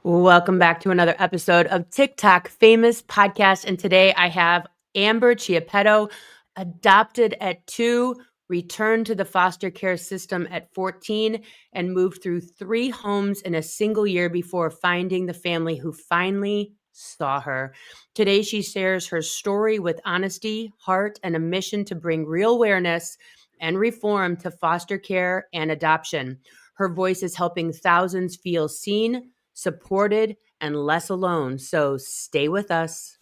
Welcome back to another episode of TikTok Famous Podcast. And today I have Amber Chiapetto, adopted at 2, returned to the foster care system at 14, and moved through 3 homes in a single year before finding the family who finally saw her. Today she shares her story with honesty, heart, and a mission to bring real awareness and reform to foster care and adoption. Her voice is helping thousands feel seen, supported, and less alone. So stay with us.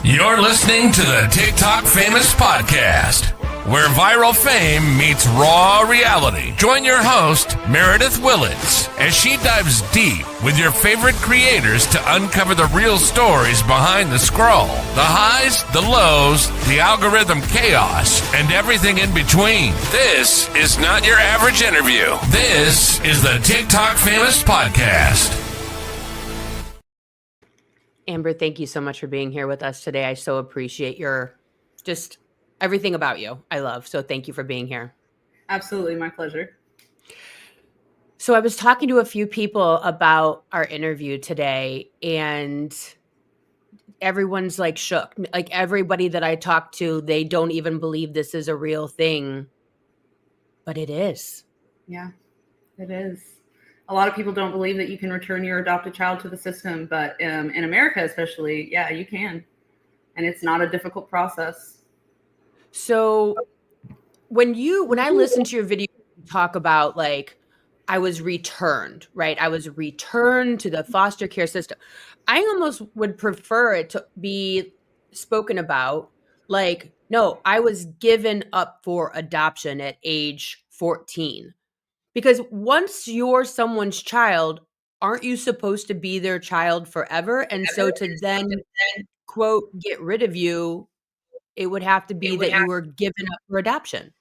You're listening to the TikTok Famous Podcast, where viral fame meets raw reality. Join your host, Meredith Willits, as she dives deep with your favorite creators to uncover the real stories behind the scroll, the highs, the lows, the algorithm chaos, and everything in between. This is not your average interview. This is the TikTok Famous Podcast. Amber, thank you so much for being here with us today. I so appreciate your just everything about you. I love. So thank you for being here. Absolutely. My pleasure. So I was talking to a few people about our interview today, and everyone's like shook. Like everybody that I talked to, they don't even believe this is a real thing, but it is. Yeah, it is. A lot of people don't believe that you can return your adopted child to the system, but in America especially, yeah, you can. And it's not a difficult process. So when I listened to your video, you talk about like, I was returned, right? I was returned to the foster care system. I almost would prefer it to be spoken about like, no, I was given up for adoption at age 14. Because once you're someone's child, aren't you supposed to be their child forever? And so to then, quote, get rid of you, it would have to be that you were given up for adoption.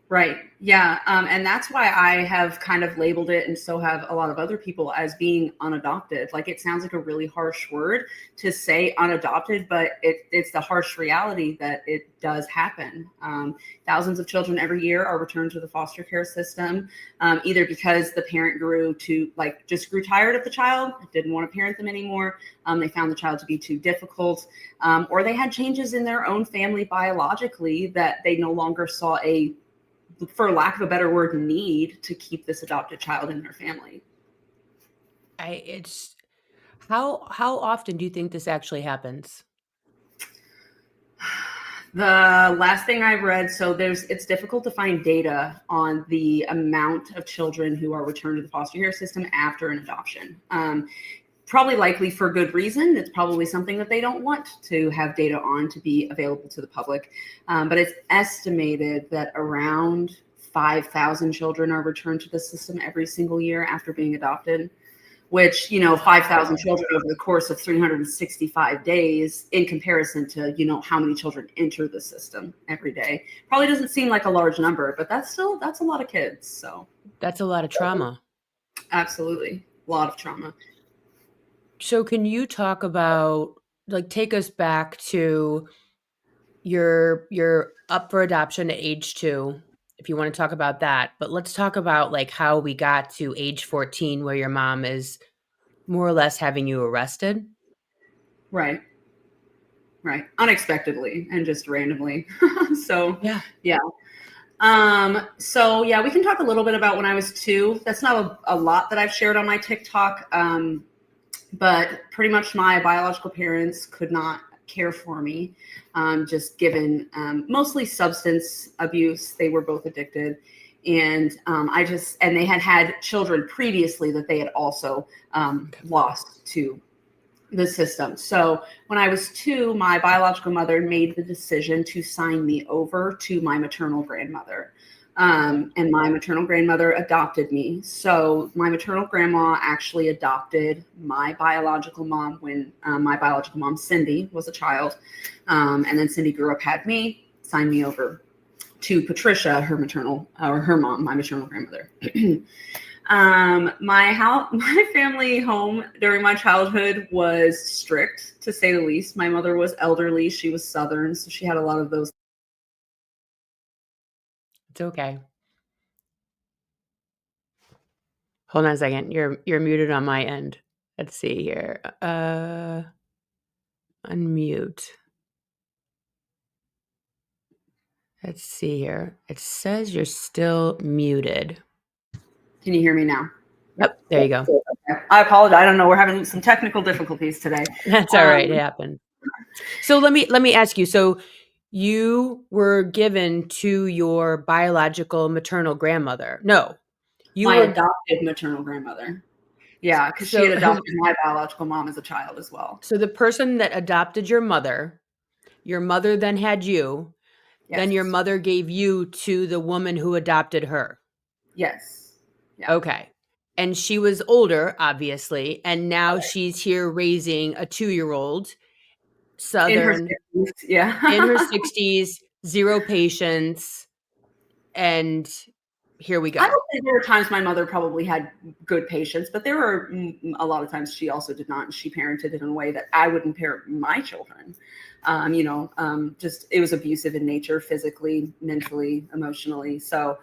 Right. Yeah. And that's why I have kind of labeled it, and so have a lot of other people, as being unadopted. Like, it sounds like a really harsh word to say unadopted, but it's the harsh reality that it does happen. Thousands of children every year are returned to the foster care system, either because the parent grew tired of the child, didn't want to parent them anymore. They found the child to be too difficult, or they had changes in their own family biologically that they no longer saw for lack of a better word, need to keep this adopted child in their family. How often do you think this actually happens? The last thing I've read, it's difficult to find data on the amount of children who are returned to the foster care system after an adoption. Probably likely for good reason. It's probably something that they don't want to have data on to be available to the public. But it's estimated that around 5,000 children are returned to the system every single year after being adopted, which, 5,000 children over the course of 365 days in comparison to, how many children enter the system every day. Probably doesn't seem like a large number, but that's a lot of kids. So that's a lot of trauma. Absolutely. A lot of trauma. So can you talk about, take us back to your up for adoption at age 2, if you want to talk about that. But let's talk about how we got to age 14, where your mom is more or less having you arrested. Right. Unexpectedly and just randomly. So yeah. We can talk a little bit about when I was 2. That's not a lot that I've shared on my TikTok. But pretty much my biological parents could not care for me, just given mostly substance abuse. They were both addicted. And they had children previously that they had also lost to the system. So when I was 2, my biological mother made the decision to sign me over to my maternal grandmother. And my maternal grandmother adopted me. So my maternal grandma actually adopted my biological mom when my biological mom, Cindy, was a child. And then Cindy grew up, had me, signed me over to Patricia, her mom, my maternal grandmother. My family home during my childhood was strict, to say the least. My mother was elderly. She was Southern, so she had a lot of those. It's okay. Hold on a second. You're muted on my end. Let's see here. Unmute. Let's see here. It says you're still muted. Can you hear me now? Yep, there you go. Okay. I apologize. I don't know. We're having some technical difficulties today. That's all right. It happened. So let me ask you. So you were given to your biological maternal grandmother. No, you My were adopted maternal grandmother. Yeah, because she so had adopted my biological mom as a child as well. so the person that adopted your mother then had you, then your Yes. mother gave you to the woman who adopted her. Yes. Yeah. Okay. And she was older, obviously, and now Right. she's here raising a 2-year-old, In her Southern, 60s. Yeah. in her 60s, 0 patience, and here we I go. would say there were times my mother probably had good patience, but there were a lot of times she also did not, and she parented in a way that I wouldn't parent my children. Just it was abusive in nature, physically, mentally, emotionally. So,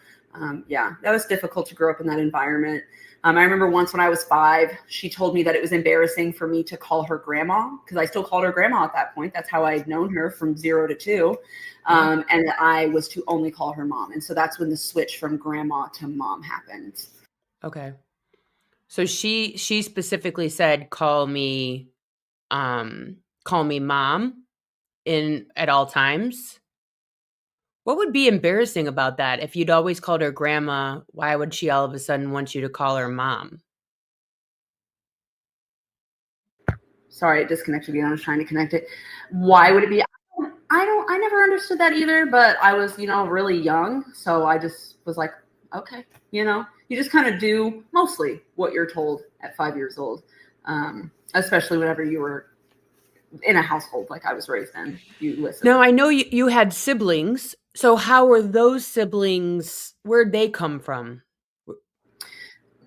yeah, that was difficult to grow up in that environment. I remember once when I was 5, she told me that it was embarrassing for me to call her grandma, because I still called her grandma at that point. That's how I had known her from 0 to 2. And I was to only call her mom. And so that's when the switch from grandma to mom happened. Okay. So she specifically said, call me mom in at all times. What would be embarrassing about that? If you'd always called her grandma, why would she all of a sudden want you to call her mom? Sorry, it disconnected again. I was trying to connect it. Why would it be? I never understood that either, but I was, really young. So I just was like, okay, you just kind of do mostly what you're told at 5 years old. Especially whenever you were in a household like I was raised in, you listen. Now, I know you had siblings. So how were those siblings? Where'd they come from?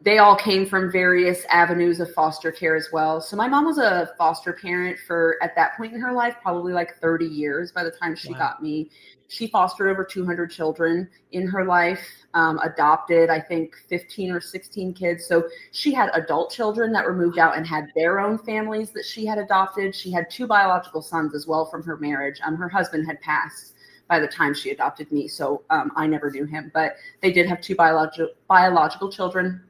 They all came from various avenues of foster care as well. So my mom was a foster parent for, at that point in her life, probably like 30 years by the time she got me. She fostered over 200 children in her life, adopted, I think, 15 or 16 kids. So she had adult children that were moved out and had their own families that she had adopted. She had 2 biological sons as well from her marriage. Her husband had passed by the time she adopted me, so I never knew him. But they did have 2 biological children.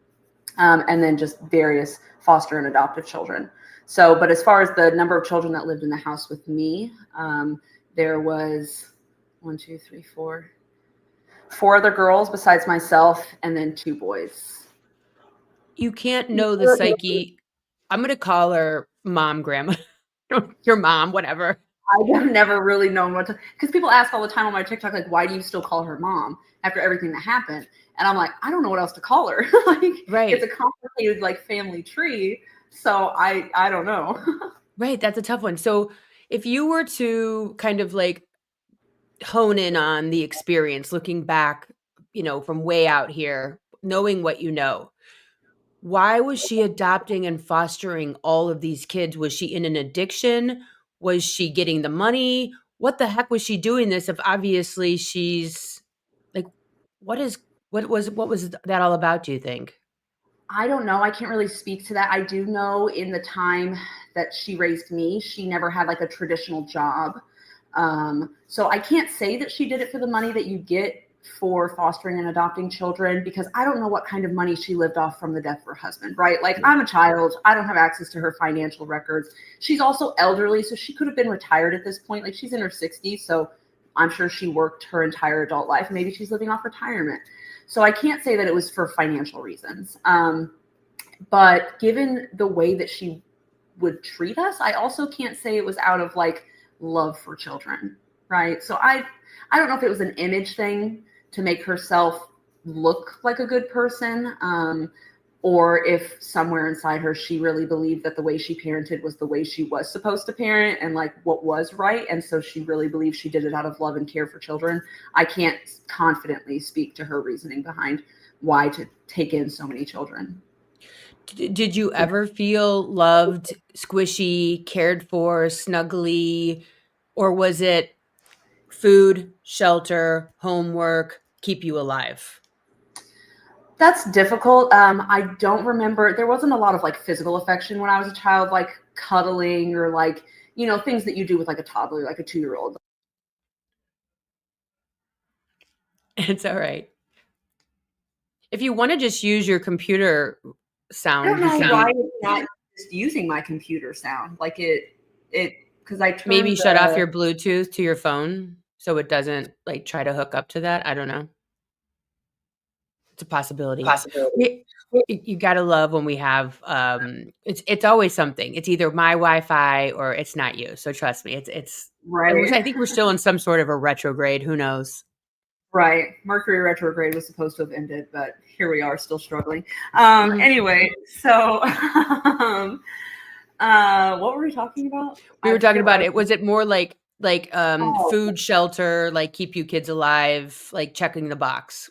And then just various foster and adoptive children. So, but as far as the number of children that lived in the house with me, there was 4 other girls besides myself, and then 2 boys. You can't know the psyche. I'm going to call her mom, grandma, your mom, whatever. I've never really known what to, because people ask all the time on my TikTok, like, why do you still call her mom after everything that happened? And I'm like, I don't know what else to call her. Right. It's a complicated family tree. So I don't know. Right. That's a tough one. So if you were to kind of hone in on the experience, looking back, from way out here, knowing what you know, why was she adopting and fostering all of these kids? Was she in an addiction? Was she getting the money? What the heck was she doing this if obviously she's like, what was that all about, do you think? I don't know. I can't really speak to that. I do know in the time that she raised me, she never had a traditional job. So I can't say that she did it for the money that you get for fostering and adopting children, because I don't know what kind of money she lived off from the death of her husband, right? I'm a child. I don't have access to her financial records. She's also elderly, so she could have been retired at this point. She's in her 60s, so I'm sure she worked her entire adult life. Maybe she's living off retirement. So I can't say that it was for financial reasons. But given the way that she would treat us, I also can't say it was out of love for children, right? So I don't know if it was an image thing to make herself look like a good person, or if somewhere inside her she really believed that the way she parented was the way she was supposed to parent and what was right, and so she really believed she did it out of love and care for children. I can't confidently speak to her reasoning behind why to take in so many children. Did you ever feel loved, squishy, cared for, snuggly, or was it food, shelter, homework, keep you alive? That's difficult. I don't remember. There wasn't a lot of like physical affection when I was a child, like cuddling or like, things that you do with like a toddler, like a 2-year-old. It's all right. If you want to just use your computer I sound, don't you know can why it's not just using my computer sound. Like because I maybe turned shut off the your Bluetooth to your phone so it doesn't like try to hook up to that. I don't know. It's a possibility. possibility. You gotta love when we have it's always something. It's either my Wi-Fi or it's not you. So trust me, it's Right. I think we're still in some sort of a retrograde. Who knows? Right. Mercury retrograde was supposed to have ended, but here we are still struggling. Mhm. Anyway, so what were we talking about? We I were talking forget what I about it. Was it more like oh, food, shelter, like keep you kids alive, like checking the box?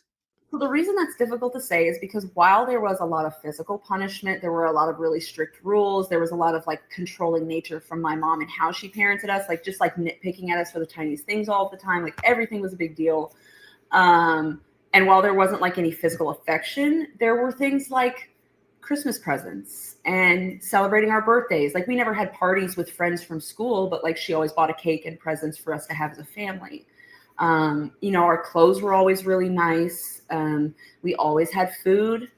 so the reason that's difficult to say is because while there was a lot of physical punishment, there were a lot of really strict rules. There was a lot of like controlling nature from my mom and how she parented us, like just like nitpicking at us for the tiniest things all the time. Like everything was a big deal. And while there wasn't like any physical affection, there were things like Christmas presents and celebrating our birthdays. Like we never had parties with friends from school, but like she always bought a cake and presents for us to have as a family. Our clothes were always really nice. We always had food.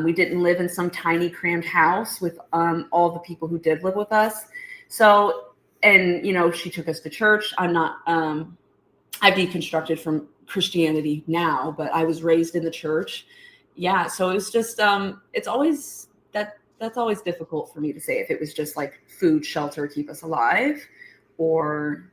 We didn't live in some tiny crammed house with all the people who did live with us. So, and she took us to church. I've deconstructed from Christianity now, but I was raised in the church. Yeah, so it was just it's always that's always difficult for me to say if it was just like food, shelter, keep us alive, or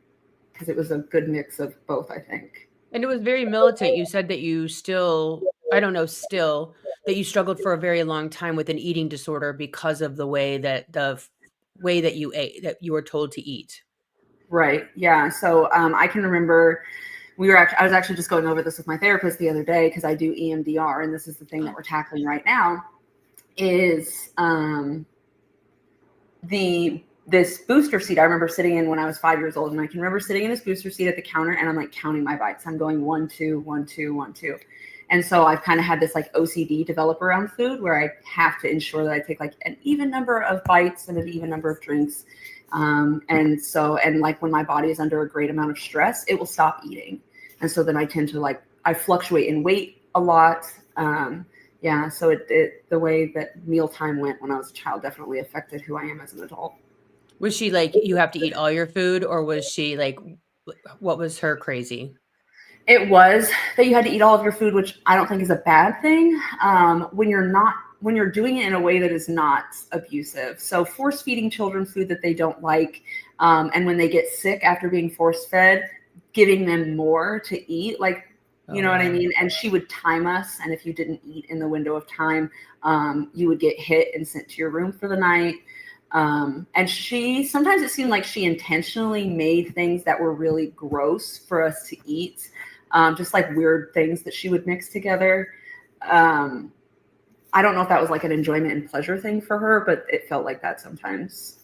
because it was a good mix of both, I think. And it was very militant. You said that you still, I don't know, still that you struggled for a very long time with an eating disorder because of way that you ate, that you were told to eat. Right. Yeah. So I can remember I was actually just going over this with my therapist the other day because I do EMDR, and this is the thing that we're tackling right now is this booster seat I remember sitting in when I was 5 years old. And I can remember sitting in this booster seat at the counter and I'm like counting my bites. I'm going 1, 2, 1, 2, 1, 2. And so I've kind of had this like OCD develop around food where I have to ensure that I take like an even number of bites and an even number of drinks. And like when my body is under a great amount of stress, it will stop eating. And so then I tend to I fluctuate in weight a lot. Yeah, so the way that mealtime went when I was a child definitely affected who I am as an adult. Was she like, you have to eat all your food, or was she like, what was her crazy? It was that you had to eat all of your food, which I don't think is a bad thing. When you're doing it in a way that is not abusive. So force feeding children food that they don't like, and when they get sick after being force fed, giving them more to eat, like, you know what I mean? And she would time us. And if you didn't eat in the window of time, you would get hit and sent to your room for the night. And sometimes it seemed like she intentionally made things that were really gross for us to eat. Just like weird things that she would mix together. I don't know if that was like an enjoyment and pleasure thing for her, but it felt like that sometimes.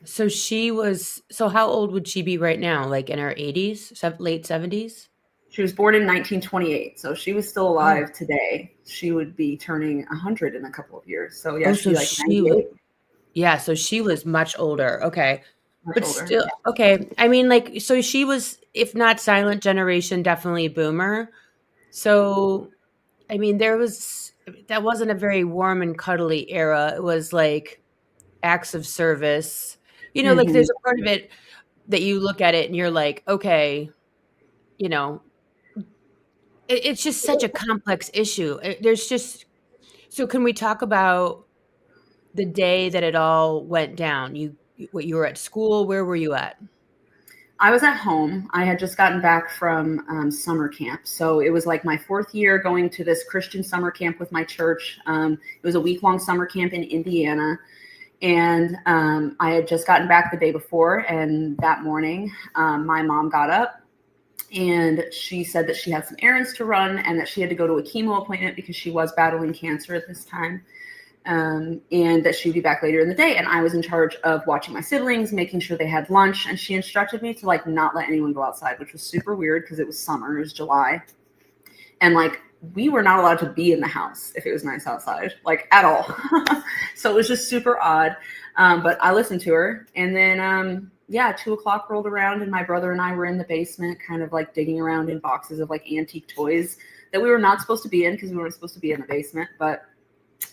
So how old would she be right now? Like in her 80s, late 70s? She was born in 1928, so she was still alive today. She would be turning 100 in a couple of years. So yeah, she'd be like 98. Yeah, so she was much older. Okay. Much But older. still, okay. I mean, like, so she was, if not silent generation, definitely boomer. So, I mean, that wasn't a very warm and cuddly era. It was like acts of service. Like Mm-hmm. there's a part of it that you look at it and you're like, okay, you know, it's just such a complex issue. So can we talk about the day that it all went down? You were at school, where were you at? I was at home. I had just gotten back from summer camp. So it was like my 4th year going to this Christian summer camp with my church. It was a week-long summer camp in Indiana. And I had just gotten back the day before. And that morning, my mom got up and she said that she had some errands to run and that she had to go to a chemo appointment because she was battling cancer at this time. And that she'd be back later in the day. And I was in charge of watching my siblings, making sure they had lunch. And she instructed me to like not let anyone go outside, which was super weird because it was summer, it was July. And like, we were not allowed to be in the house if it was nice outside, like at all. So it was just super odd. But I listened to her. And then, 2:00 rolled around and my brother and I were in the basement, kind of like digging around in boxes of like antique toys that we were not supposed to be in because we weren't supposed to be in the basement, but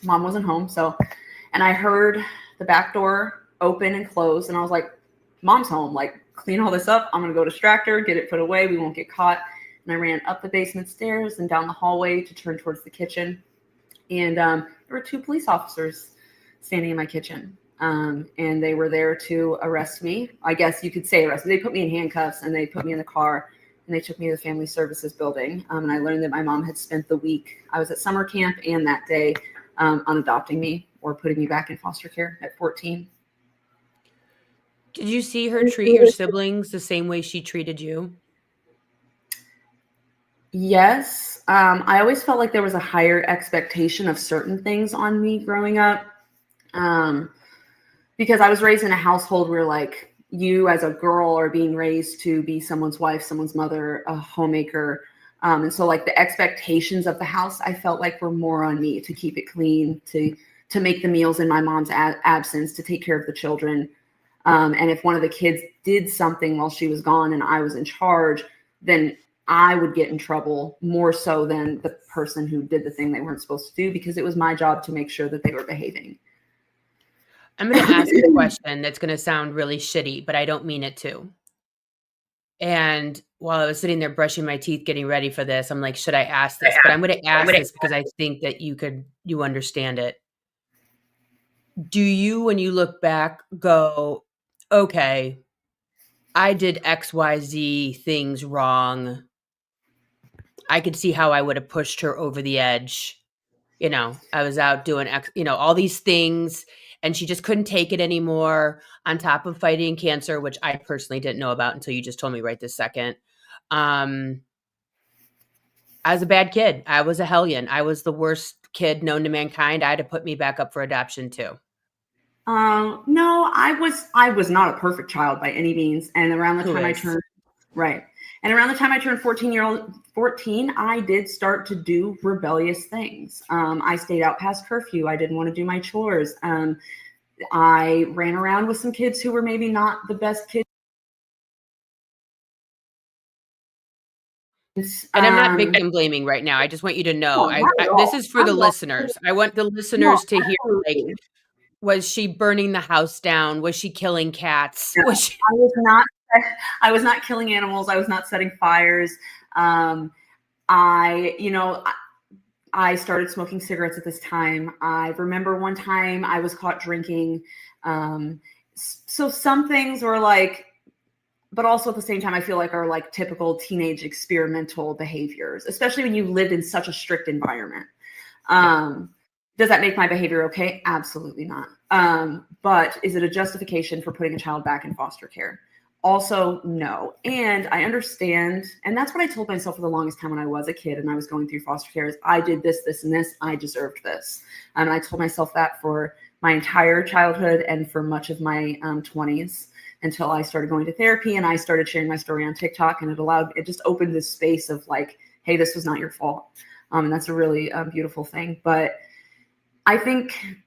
mom wasn't home. And I heard the back door open and close, and I was like, mom's home, like clean all this up. I'm going to go distract her, get it put away. We won't get caught. And I ran up the basement stairs and down the hallway to turn towards the kitchen. And there were 2 police officers standing in my kitchen. And they were there to arrest me. I guess you could say arrest me. They put me in handcuffs and they put me in the car and they took me to the family services building. And I learned that my mom had spent the week, I was at summer camp and that day, on adopting me or putting me back in foster care at 14. Did you see her treat your siblings the same way she treated you? Yes. I always felt like there was a higher expectation of certain things on me growing up. Because I was raised in a household where like you as a girl are being raised to be someone's wife, someone's mother, a homemaker. And so like the expectations of the house, I felt like were more on me to keep it clean, to make the meals in my mom's absence, to take care of the children. And if one of the kids did something while she was gone and I was in charge, then I would get in trouble more so than the person who did the thing they weren't supposed to do, because it was my job to make sure that they were behaving. I'm going to ask a question that's going to sound really shitty, but I don't mean it to. And while I was sitting there brushing my teeth, getting ready for this, I'm like, should I ask this? But I'm going to ask this because I think that you understand it. Do you, when you look back, go, okay, I did XYZ things wrong. I could see how I would have pushed her over the edge. I was out doing, all these things, and she just couldn't take it anymore, on top of fighting cancer, which I personally didn't know about until you just told me right this second. I was a bad kid. I was a hellion. I was the worst kid known to mankind. I had to put me back up for adoption too. No, I was not a perfect child by any means. And around the time I turned, right. And around the time I turned 14, I did start to do rebellious things. I stayed out past curfew. I didn't want to do my chores. I ran around with some kids who were maybe not the best kids. And I'm not victim blaming right now. I just want you to know, this is for the listeners. I want the listeners to hear, like, was she burning the house down? Was she killing cats? No, I was not killing animals. I was not setting fires. I started smoking cigarettes at this time. I remember one time I was caught drinking. So some things were like, but also at the same time, I feel like are like typical teenage experimental behaviors, especially when you lived in such a strict environment. Does that make my behavior okay? Absolutely not. But is it a justification for putting a child back in foster care? Also, no. And I understand. And that's what I told myself for the longest time when I was a kid and I was going through foster care is I did this, this, and this. I deserved this. And I told myself that for my entire childhood and for much of my 20s until I started going to therapy and I started sharing my story on TikTok. And it just opened this space of like, hey, this was not your fault. And that's a really beautiful thing. But I think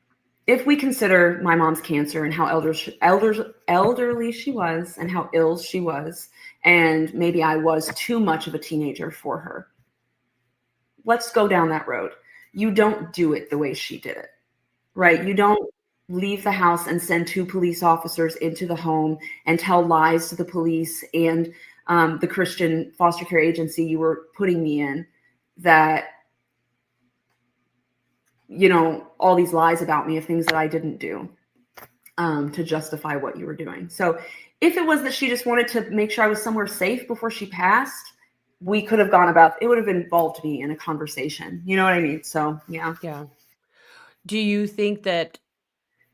if we consider my mom's cancer and how elderly she was and how ill she was, and maybe I was too much of a teenager for her, let's go down that road. You don't do it the way she did it, right? You don't leave the house and send 2 police officers into the home and tell lies to the police and the Christian foster care agency you were putting me in that, all these lies about me of things that I didn't do to justify what you were doing. So if it was that she just wanted to make sure I was somewhere safe before she passed, we could have gone about, it would have involved me in a conversation. You know what I mean? So, yeah. Yeah. Do you think that,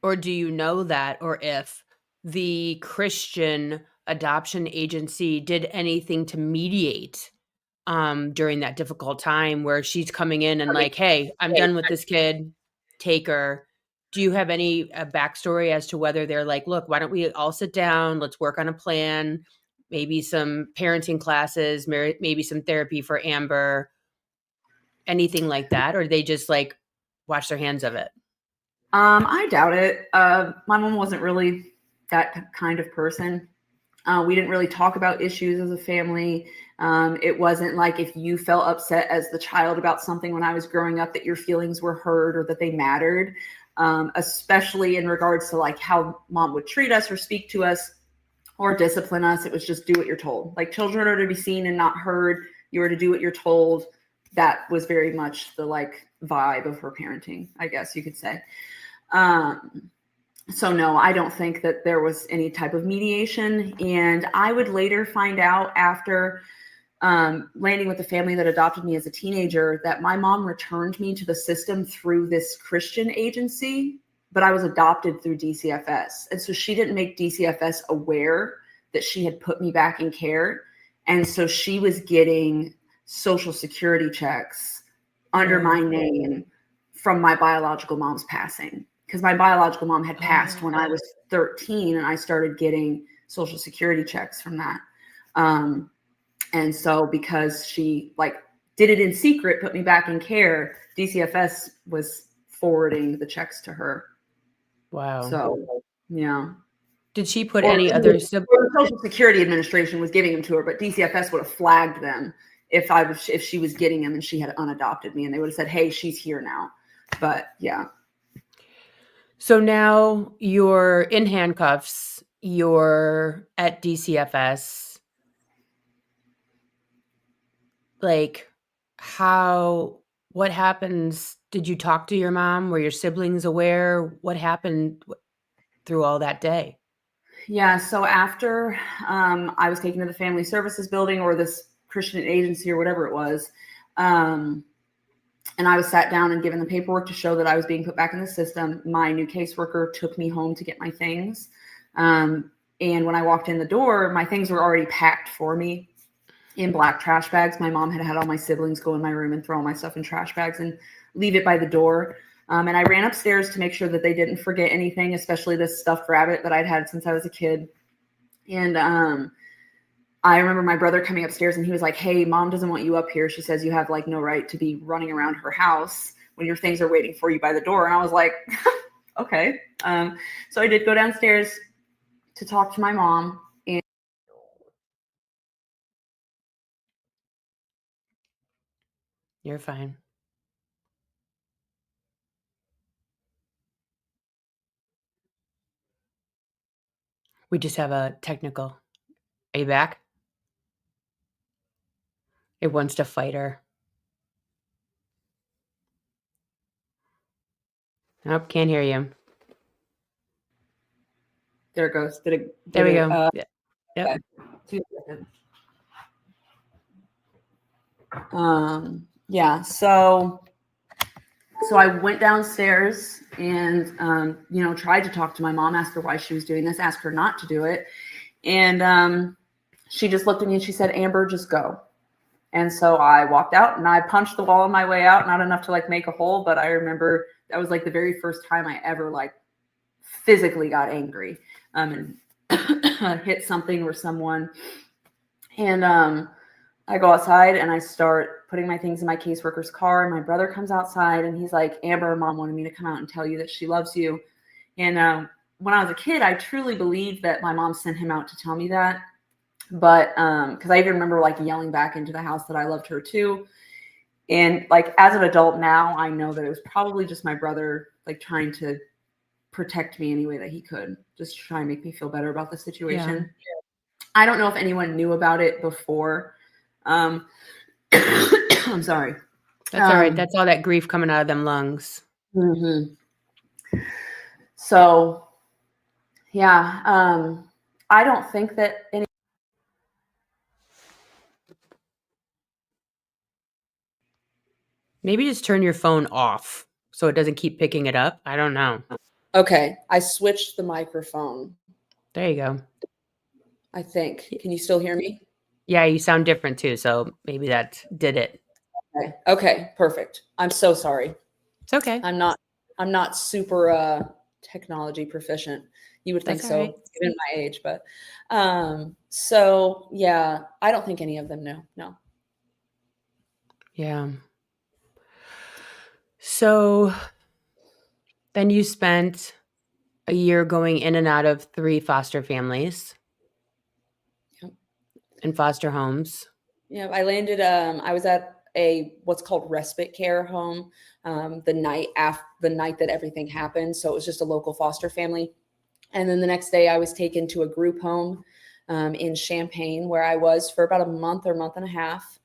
or do you know that, or if the Christian adoption agency did anything to mediate during that difficult time where she's coming in and like, hey, I'm done with this kid, take her. Do you have any backstory as to whether they're like, look, why don't we all sit down? Let's work on a plan, maybe some parenting classes, maybe some therapy for Amber. anything like that, or they just like wash their hands of it? I doubt it. My mom wasn't really that kind of person. We didn't really talk about issues as a family. It wasn't like if you felt upset as the child about something when I was growing up that your feelings were heard or that they mattered, especially in regards to like how mom would treat us or speak to us or discipline us. It was just do what you're told. Like children are to be seen and not heard. You are to do what you're told. That was very much the like vibe of her parenting, I guess you could say. So no, I don't think that there was any type of mediation. And I would later find out after landing with the family that adopted me as a teenager that my mom returned me to the system through this Christian agency, but I was adopted through DCFS. And so she didn't make DCFS aware that she had put me back in care. And so she was getting Social Security checks under my name from my biological mom's passing. Because my biological mom had passed when I was 13 and I started getting Social Security checks from that. And so because she like did it in secret, put me back in care, DCFS was forwarding the checks to her. Wow. So, yeah. Did she put any other the Social Security Administration was giving them to her, but DCFS would have flagged them if she was getting them and she had unadopted me, and they would have said, "Hey, she's here now." But yeah. So now you're in handcuffs. You're at DCFS. Like, what happens? Did you talk to your mom? Were your siblings aware? What happened through all that day? Yeah. So after I was taken to the family services building or this Christian agency or whatever it was, and I was sat down and given the paperwork to show that I was being put back in the system, my new caseworker took me home to get my things. And when I walked in the door, my things were already packed for me in black trash bags. My mom had all my siblings go in my room and throw all my stuff in trash bags and leave it by the door. And I ran upstairs to make sure that they didn't forget anything, especially this stuffed rabbit that I'd had since I was a kid. And I remember my brother coming upstairs and he was like, "Hey, mom doesn't want you up here. She says you have like no right to be running around her house when your things are waiting for you by the door." And I was like, okay. So I did go downstairs to talk to my mom. And You're fine. We just have a technical. Are you back? It wants to fight her. Nope, can't hear you. there it goes. There we go. Yep. Okay. 2 seconds. Yeah. So I went downstairs and, tried to talk to my mom, asked her why she was doing this, asked her not to do it. And she just looked at me and she said, "Amber, just go." And so I walked out and I punched the wall on my way out, not enough to like make a hole, but I remember that was like the very first time I ever like physically got angry and hit something or someone. And I go outside and I start putting my things in my caseworker's car, and my brother comes outside and he's like, "Amber, mom wanted me to come out and tell you that she loves you." And when I was a kid, I truly believed that my mom sent him out to tell me that. But because I even remember like yelling back into the house that I loved her too. And like as an adult now, I know that it was probably just my brother like trying to protect me any way that he could, just to try and make me feel better about the situation. Yeah. I don't know if anyone knew about it before. I'm sorry. That's all right. That's all that grief coming out of them lungs. Mm-hmm. So, yeah, I don't think that any. Maybe just turn your phone off so it doesn't keep picking it up. I don't know. Okay, I switched the microphone. There you go. I think. Can you still hear me? Yeah, you sound different too, so maybe that did it. Okay, perfect. I'm so sorry. It's okay. I'm not super technology proficient. You would think That's so, all right. given my age, but so yeah, I don't think any of them knew. No. Yeah. So then you spent a year going in and out of 3 foster families Yep. and foster homes. Yeah, I landed. I was at a what's called respite care home the night that everything happened. So it was just a local foster family, and then the next day I was taken to a group home in Champaign, where I was for about a month or month and a half.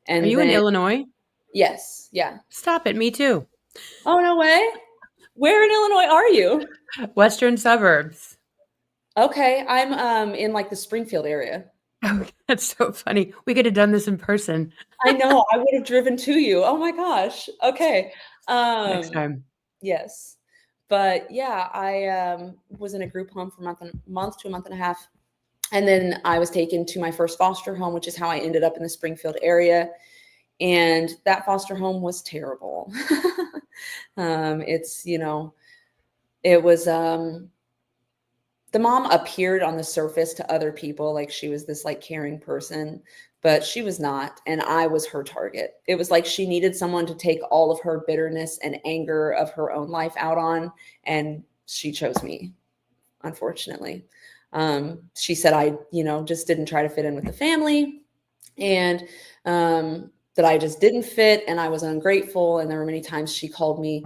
And Are you in Illinois? Yes, yeah. Stop it. Me too. Oh, no way. Where in Illinois are you? Western suburbs. Okay, I'm in like the Springfield area. Oh, that's so funny. We could have done this in person I know. I would have driven to you. Oh my gosh. Okay. next time. Yes. But yeah, I was in a group home for month to a month and a half. And then I was taken to my first foster home, which is how I ended up in the Springfield area. And that foster home was terrible. It was the mom appeared on the surface to other people like she was this like caring person, but she was not, and I was her target. It was like she needed someone to take all of her bitterness and anger of her own life out on, and she chose me, unfortunately. She said I just didn't try to fit in with the family, and that I just didn't fit, and I was ungrateful, and there were many times she called me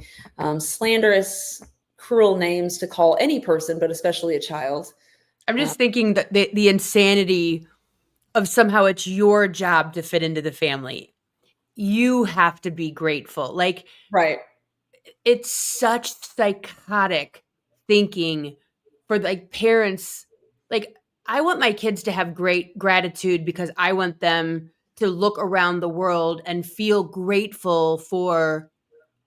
slanderous, cruel names to call any person, but especially a child. I'm just thinking that the insanity of somehow it's your job to fit into the family. You have to be grateful. Like, Right. it's such psychotic thinking for like parents. Like, I want my kids to have great gratitude because I want them to look around the world and feel grateful for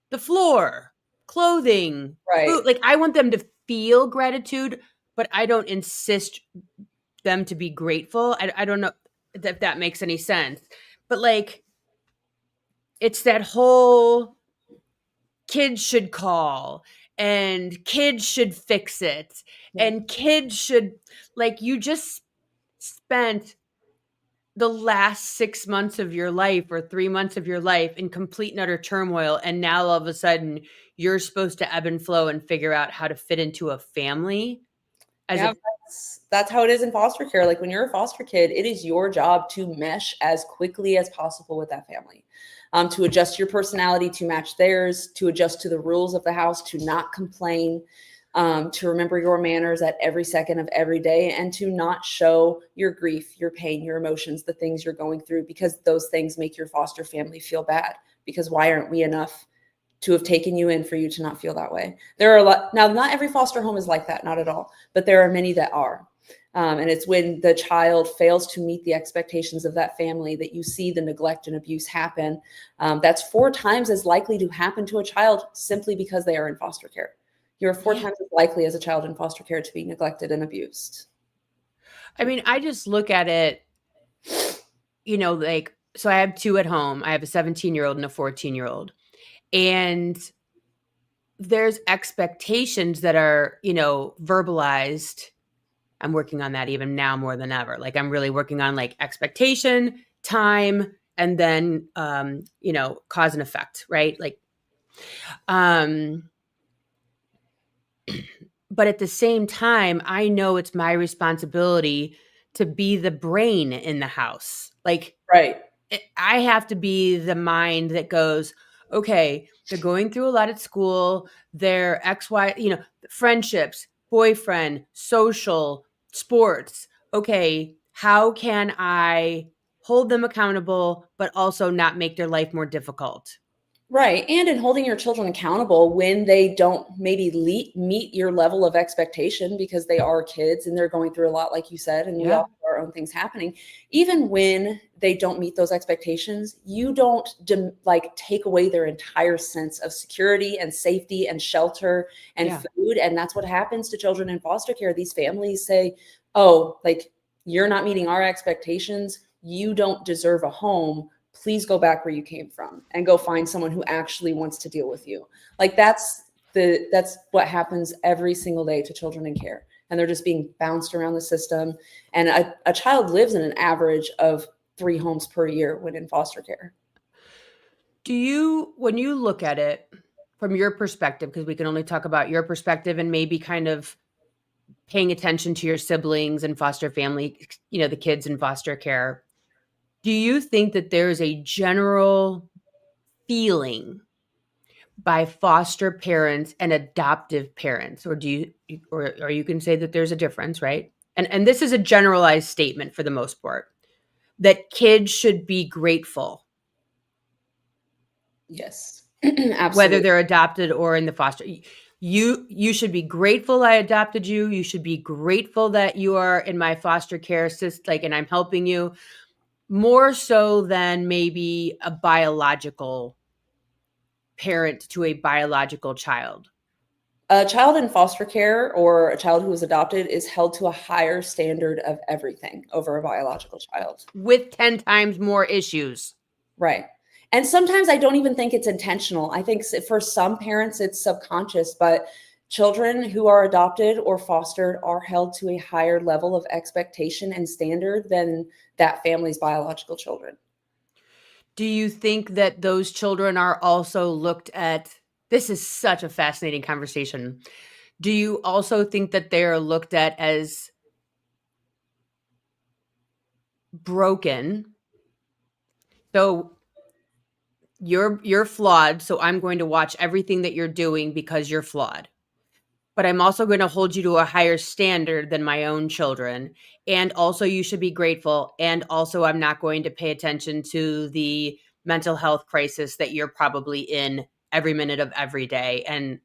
the floor, clothing, Right. food. Like, I want them to feel gratitude, but I don't insist them to be grateful. I don't know if that makes any sense. But like, it's that whole kids should call and kids should fix it and kids should, like, you just spent the last 6 months of your life or 3 months of your life in complete and utter turmoil, and now all of a sudden you're supposed to ebb and flow and figure out how to fit into a family that's how it is in foster care. Like when you're a foster kid, it is your job to mesh as quickly as possible with that family, to adjust your personality to match theirs, to adjust to the rules of the house, to not complain, to remember your manners at every second of every day, and to not show your grief, your pain, your emotions, the things you're going through, because those things make your foster family feel bad. Because why aren't we enough to have taken you in for you to not feel that way? There are a lot. Now, not every foster home is like that, not at all, but there are many that are. And it's when the child fails to meet the expectations of that family that you see the neglect and abuse happen. That's 4 times as likely to happen to a child simply because they are in foster care. You're 4 times as likely as a child in foster care to be neglected and abused. I mean, I just look at it, like, so I have 2 at home. I have a 17-year-old and a 14-year-old. And there's expectations that are, verbalized. I'm working on that even now more than ever. Like, I'm really working on like expectation, time, and then, cause and effect, right? Like, but at the same time, I know it's my responsibility to be the brain in the house. Like, right. I have to be the mind that goes, okay, they're going through a lot at school. They're XY, friendships, boyfriend, social, sports. Okay, how can I hold them accountable, but also not make their life more difficult? Right. And in holding your children accountable when they don't maybe meet your level of expectation, because they are kids and they're going through a lot, like you said, and we all have our own things happening. Even when they don't meet those expectations, you don't take away their entire sense of security and safety and shelter and food. And that's what happens to children in foster care. These families say, oh, like, you're not meeting our expectations. You don't deserve a home. Please go back where you came from and go find someone who actually wants to deal with you. Like that's what happens every single day to children in care. And they're just being bounced around the system. And a child lives in an average of 3 homes per year when in foster care. When you look at it, from your perspective, because we can only talk about your perspective and maybe kind of paying attention to your siblings and foster family, the kids in foster care. Do you think that there's a general feeling by foster parents and adoptive parents, or you can say that there's a difference, right? And this is a generalized statement for the most part, that kids should be grateful, Yes. whether Absolutely. they're adopted or in the foster. You should be grateful I adopted you. You should be grateful that you are in my foster care system, and I'm helping you, more so than maybe a biological parent to a biological child. A child in foster care or a child who is adopted is held to a higher standard of everything over a biological child. With 10 times more issues. Right. And sometimes I don't even think it's intentional. I think for some parents it's subconscious, but children who are adopted or fostered are held to a higher level of expectation and standard than that family's biological children. Do you think that those children are also looked at? This is such a fascinating conversation. Do you also think that they are looked at as broken? So you're flawed, so I'm going to watch everything that you're doing because you're flawed. But I'm also going to hold you to a higher standard than my own children. And also you should be grateful. And also I'm not going to pay attention to the mental health crisis that you're probably in every minute of every day, and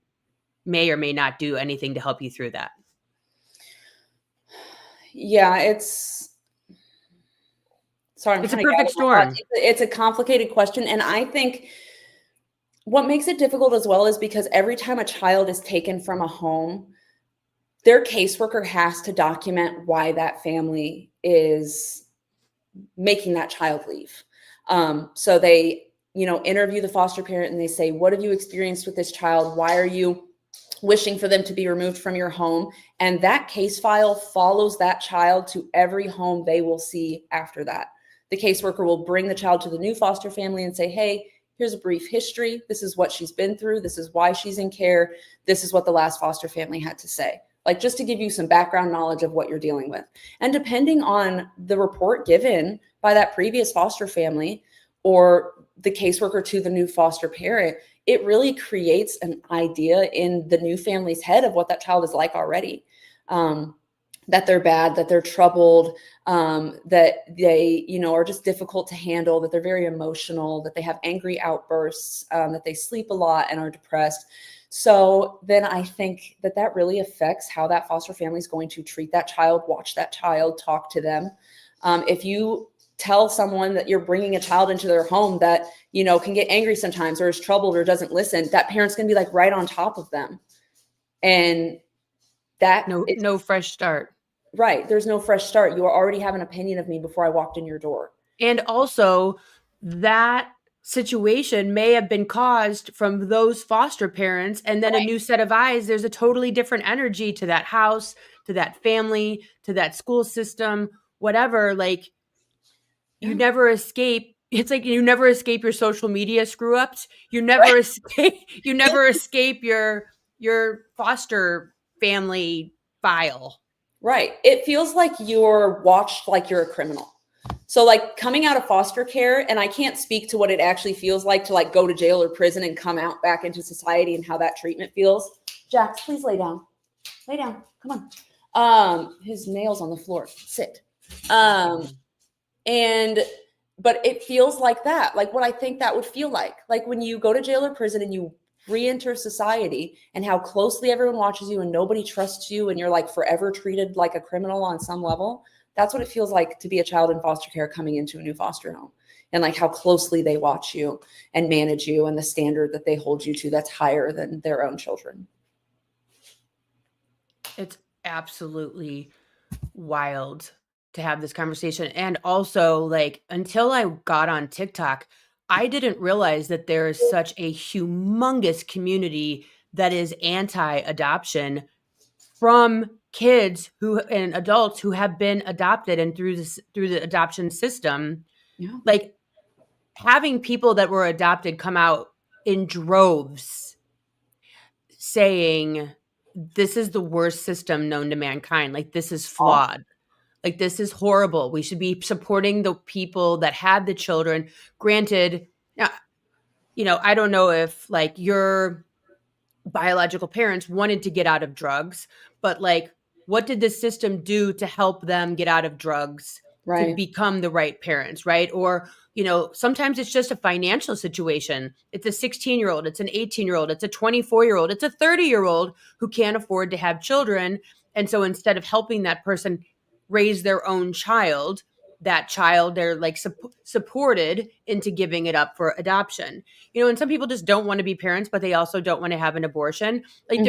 may or may not do anything to help you through that. Yeah, it's a perfect storm. It's a complicated question. And I think what makes it difficult as well is because every time a child is taken from a home, their caseworker has to document why that family is making that child leave. So they, interview the foster parent and they say, what have you experienced with this child? Why are you wishing for them to be removed from your home? And that case file follows that child to every home they will see after that. The caseworker will bring the child to the new foster family and say, hey, here's a brief history. This is what she's been through. This is why she's in care. This is what the last foster family had to say. Like, just to give you some background knowledge of what you're dealing with. And depending on the report given by that previous foster family or the caseworker to the new foster parent, it really creates an idea in the new family's head of what that child is like already. That they're bad, that they're troubled, that they, are just difficult to handle, that they're very emotional, that they have angry outbursts, that they sleep a lot and are depressed. So then I think that really affects how that foster family is going to treat that child, watch that child, talk to them. If you tell someone that you're bringing a child into their home that, can get angry sometimes or is troubled or doesn't listen, that parent's going to be like right on top of them. And that no fresh start. Right. There's no fresh start. You already have an opinion of me before I walked in your door. And also that situation may have been caused from those foster parents, and then a new set of eyes. There's a totally different energy to that house, to that family, to that school system, whatever. Like, you never escape. It's like you never escape your social media screw ups. You never escape your foster family file. Right. It feels like you're watched like you're a criminal. So like coming out of foster care, and I can't speak to what it actually feels like to like go to jail or prison and come out back into society and how that treatment feels. Jax, please lay down. Lay down. Come on. His nails on the floor. Sit. But it feels like that. Like what I think that would feel like when you go to jail or prison and you re-enter society and how closely everyone watches you and nobody trusts you and you're like forever treated like a criminal on some level. That's what it feels like to be a child in foster care coming into a new foster home, and like how closely they watch you and manage you and the standard that they hold you to that's higher than their own children. It's absolutely wild to have this conversation. And also, like, until I got on TikTok, I didn't realize that there is such a humongous community that is anti-adoption from kids and adults who have been adopted and through the adoption system. Yeah. Like, having people that were adopted come out in droves saying this is the worst system known to mankind. Like, this is Awful. flawed. Like, this is horrible. We should be supporting the people that had the children. Granted, I don't know if like your biological parents wanted to get out of drugs, but like, what did the system do to help them get out of drugs to Right. become the right parents, right? Or, sometimes it's just a financial situation. It's a 16-year-old, it's an 18-year-old, it's a 24-year-old, it's a 30-year-old who can't afford to have children. And so instead of helping that person raise their own child, that child, they're like supported into giving it up for adoption. And some people just don't want to be parents, but they also don't want to have an abortion. Like,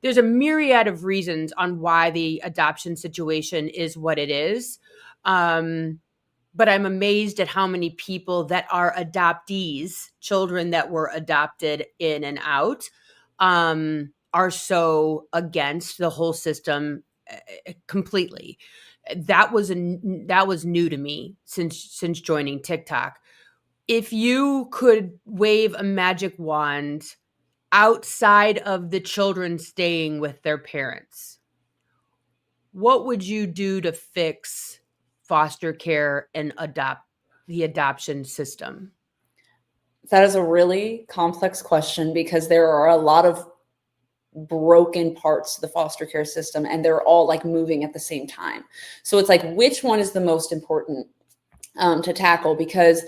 there's a myriad of reasons on why the adoption situation is what it is. But I'm amazed at how many people that are adoptees, children that were adopted in and out, are so against the whole system completely. That was new to me since joining TikTok. If you could wave a magic wand outside of the children staying with their parents, what would you do to fix foster care and the adoption system? That is a really complex question because there are a lot of broken parts to the foster care system and they're all like moving at the same time. So it's like, which one is the most important to tackle? Because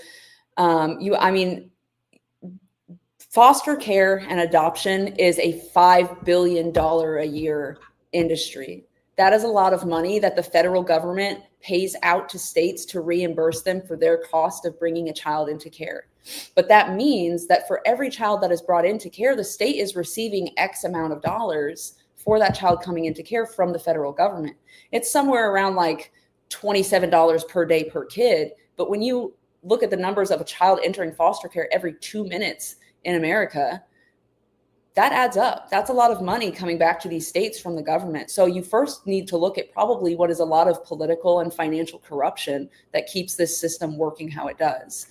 foster care and adoption is a $5 billion a year industry. That is a lot of money that the federal government pays out to states to reimburse them for their cost of bringing a child into care. But that means that for every child that is brought into care, the state is receiving X amount of dollars for that child coming into care from the federal government. It's somewhere around like $27 per day per kid. But when you look at the numbers of a child entering foster care every 2 minutes in America, that adds up. That's a lot of money coming back to these states from the government. So you first need to look at probably what is a lot of political and financial corruption that keeps this system working how it does.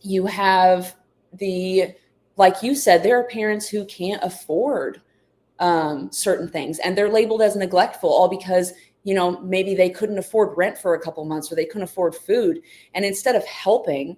You have like you said, there are parents who can't afford certain things and they're labeled as neglectful, all because maybe they couldn't afford rent for a couple months or they couldn't afford food. And instead of helping,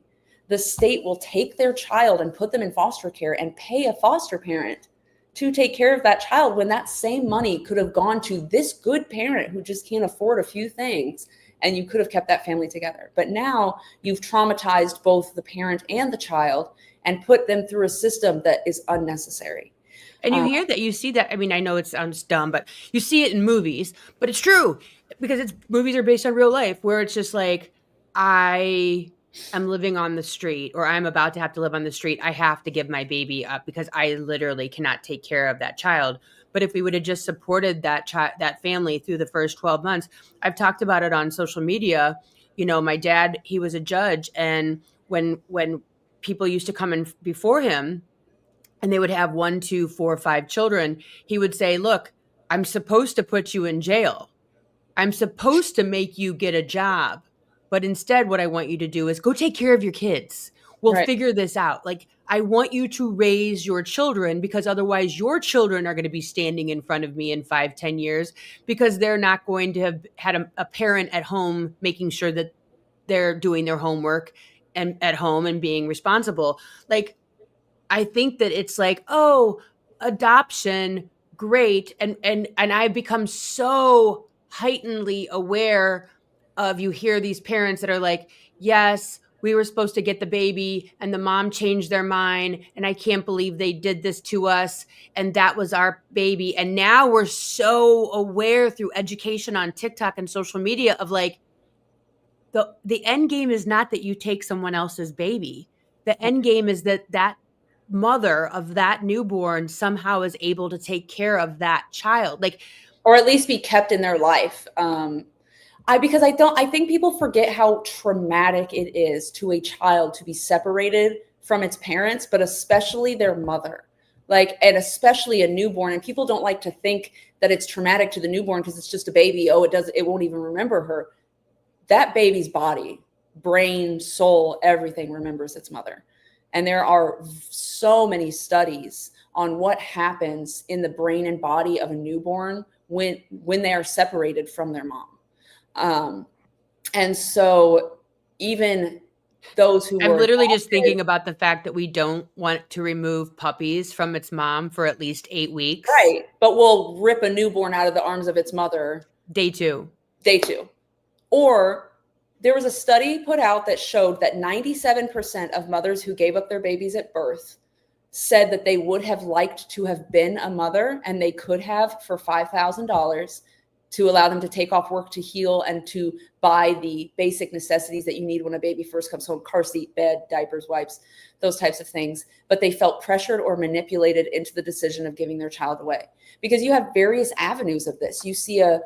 the state will take their child and put them in foster care and pay a foster parent to take care of that child when that same money could have gone to this good parent who just can't afford a few things, and you could have kept that family together. But now you've traumatized both the parent and the child and put them through a system that is unnecessary. And you hear that, you see that. I mean, I know it sounds dumb, but you see it in movies, but it's true because movies are based on real life where it's just like, I am living on the street or I'm about to have to live on the street. I have to give my baby up because I literally cannot take care of that child. But if we would have just supported that family through the first 12 months, I've talked about it on social media. My dad, he was a judge. And when people used to come in before him and they would have 1, 2, 4, 5 children, he would say, look, I'm supposed to put you in jail. I'm supposed to make you get a job. But instead, what I want you to do is go take care of your kids. We'll figure this out. Like, I want you to raise your children because otherwise your children are going to be standing in front of me in 5, 10 years because they're not going to have had a parent at home making sure that they're doing their homework and at home and being responsible. Like, I think that it's like, oh, adoption, great. And I've become so heightenedly aware of, you hear these parents that are like, yes, we were supposed to get the baby and the mom changed their mind. And I can't believe they did this to us. And that was our baby. And now we're so aware through education on TikTok and social media of like, the end game is not that you take someone else's baby. The end game is that mother of that newborn somehow is able to take care of that child. Like, or at least be kept in their life. I think people forget how traumatic it is to a child to be separated from its parents, but especially their mother, and especially a newborn. And people don't like to think that it's traumatic to the newborn because it's just a baby. Oh, it won't even remember her. That baby's body, brain, soul, everything remembers its mother. And there are so many studies on what happens in the brain and body of a newborn when they are separated from their mom. And so even those who I'm were literally just adopted, thinking about the fact that we don't want to remove puppies from its mom for at least 8 weeks. right, but we'll rip a newborn out of the arms of its mother Day 2. day 2. Or there was a study put out that showed that 97% of mothers who gave up their babies at birth said that they would have liked to have been a mother, and they could have for $5,000 to allow them to take off work to heal and to buy the basic necessities that you need when a baby first comes home: car seat, bed, diapers, wipes, those types of things. But they felt pressured or manipulated into the decision of giving their child away, because you have various avenues of this. You see a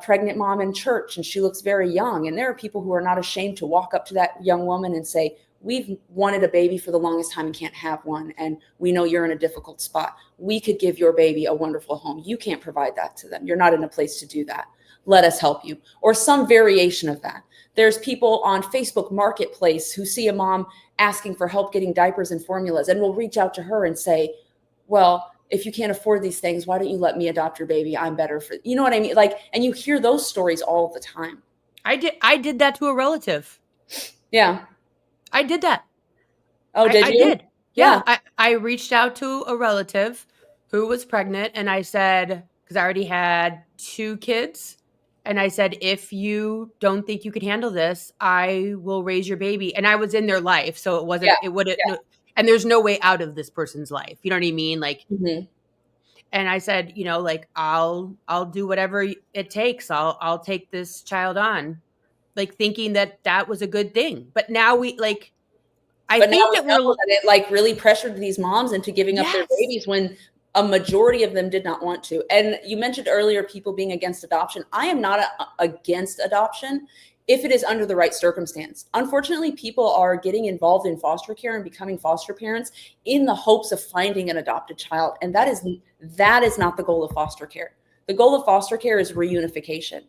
pregnant mom in church and she looks very young, and there are people who are not ashamed to walk up to that young woman and say, we've wanted a baby for the longest time and can't have one, and we know you're in a difficult spot. We could give your baby a wonderful home. You can't provide that to them. You're not in a place to do that. Let us help you. Or some variation of that. There's people on Facebook Marketplace who see a mom asking for help getting diapers and formulas, and will reach out to her and say, well, if you can't afford these things, why don't you let me adopt your baby? I'm better for, you know what I mean? Like, and you hear those stories all the time. I did that to a relative. Yeah. I did that. Oh, did I you? did. Yeah. I reached out to a relative who was pregnant, and I said, because I already had 2 kids, and I said, if you don't think you can handle this, I will raise your baby. And I was in their life, so it wasn't, Yeah. it wouldn't, Yeah. and there's no way out of this person's life. You know what I mean? Like, Mm-hmm. and I said, like, I'll do whatever it takes. I'll take this child on, like, thinking that was a good thing. But now I But now think we that know we're, that it like really pressured these moms into giving up their yes. babies when a majority of them did not want to. And you mentioned earlier people being against adoption. I am not against adoption if it is under the right circumstance. Unfortunately, people are getting involved in foster care and becoming foster parents in the hopes of finding an adopted child. And that is not the goal of foster care. The goal of foster care is reunification.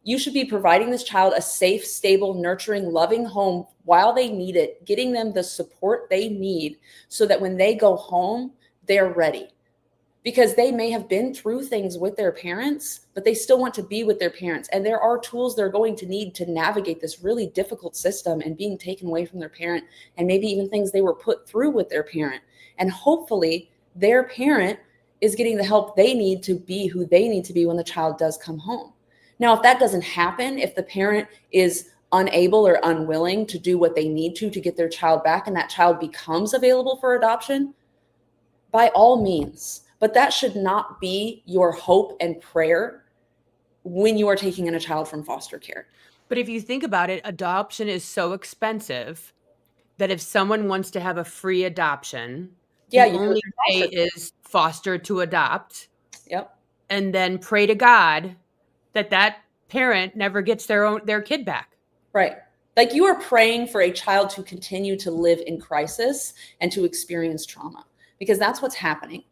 You should be providing this child a safe, stable, nurturing, loving home while they need it, getting them the support they need so that when they go home, they're ready. Because they may have been through things with their parents, but they still want to be with their parents. And there are tools they're going to need to navigate this really difficult system and being taken away from their parent, and maybe even things they were put through with their parent. And hopefully their parent is getting the help they need to be who they need to be when the child does come home. Now, if that doesn't happen, if the parent is unable or unwilling to do what they need to get their child back, and that child becomes available for adoption, by all means. But that should not be your hope and prayer when you are taking in a child from foster care. But if you think about it, adoption is so expensive that if someone wants to have a free adoption, Yeah, the you do only it through way foster care. is foster to adopt. Yep. And then pray to God that parent never gets their kid back. Right. Like, you are praying for a child to continue to live in crisis and to experience trauma, because that's what's happening.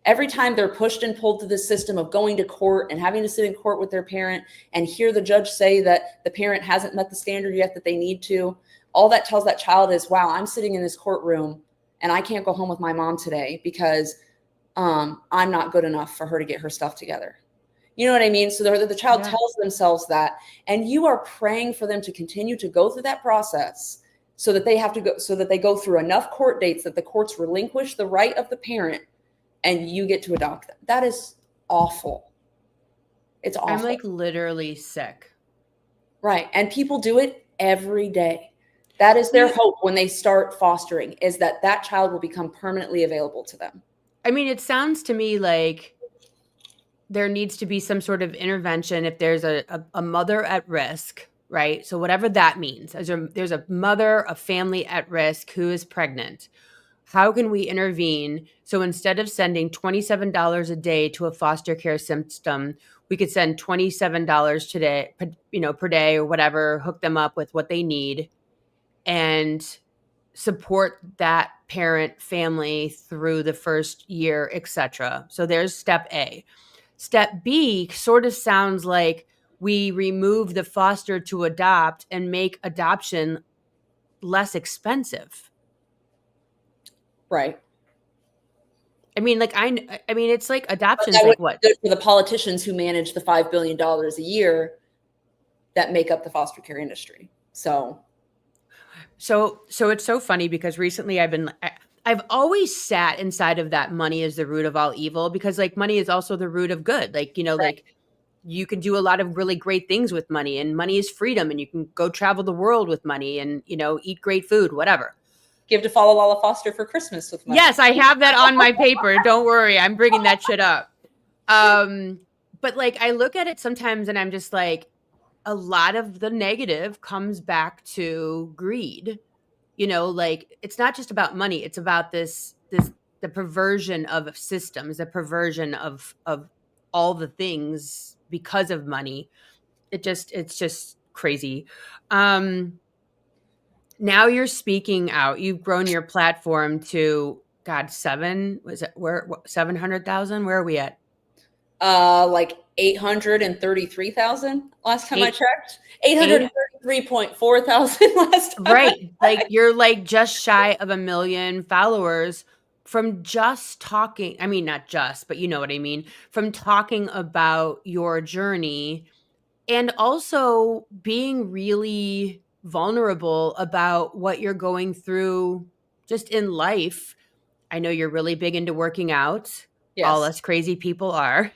Every time they're pushed and pulled to the system of going to court and having to sit in court with their parent and hear the judge say that the parent hasn't met the standard yet that they need to, all that tells that child is, wow, I'm sitting in this courtroom and I can't go home with my mom today because I'm not good enough for her to get her stuff together. You know what I mean? So the child tells themselves that, and you are praying for them to continue to go through that process so that they go through enough court dates that the courts relinquish the right of the parent and you get to adopt them. That is awful. It's awful. I'm like literally sick. Right. And people do it every day. That is their hope when they start fostering, is that child will become permanently available to them. I mean, it sounds to me like there needs to be some sort of intervention if there's a mother at risk, right? So whatever that means, there's a mother, a family at risk who is pregnant. How can we intervene? So instead of sending $27 a day to a foster care system, we could send $27 today, per day or whatever, hook them up with what they need and support that parent family through the first year, etc. So there's step A. Step B sort of sounds like we remove the foster to adopt and make adoption less expensive. Right. I mean, like I mean, it's like But adoption's that like would what? be good for the politicians who manage the $5 billion a year that make up the foster care industry. So So it's so funny because recently I've always sat inside of that money is the root of all evil, because like money is also the root of good. Like, right. like you can do a lot of really great things with money, and money is freedom, and you can go travel the world with money and, eat great food, whatever. Give to Falala Foster for Christmas with money. Yes, I have that on my paper. Don't worry. I'm bringing that shit up. But like I look at it sometimes and I'm just like, a lot of the negative comes back to greed. Like it's not just about money, it's about the perversion of systems, the perversion of all the things because of money. It's just crazy. Now you're speaking out. You've grown your platform to, God, 700,000? Where are we at? Like 833,000 last time I Eight, checked. eight, 833.4 thousand last time I right. Like checked. you're like just shy of 1 million followers from just talking. I mean, not just, but you know what I mean. From talking about your journey and also being really vulnerable about what you're going through just in life. I know you're really big into working out. All Yes. us crazy people are.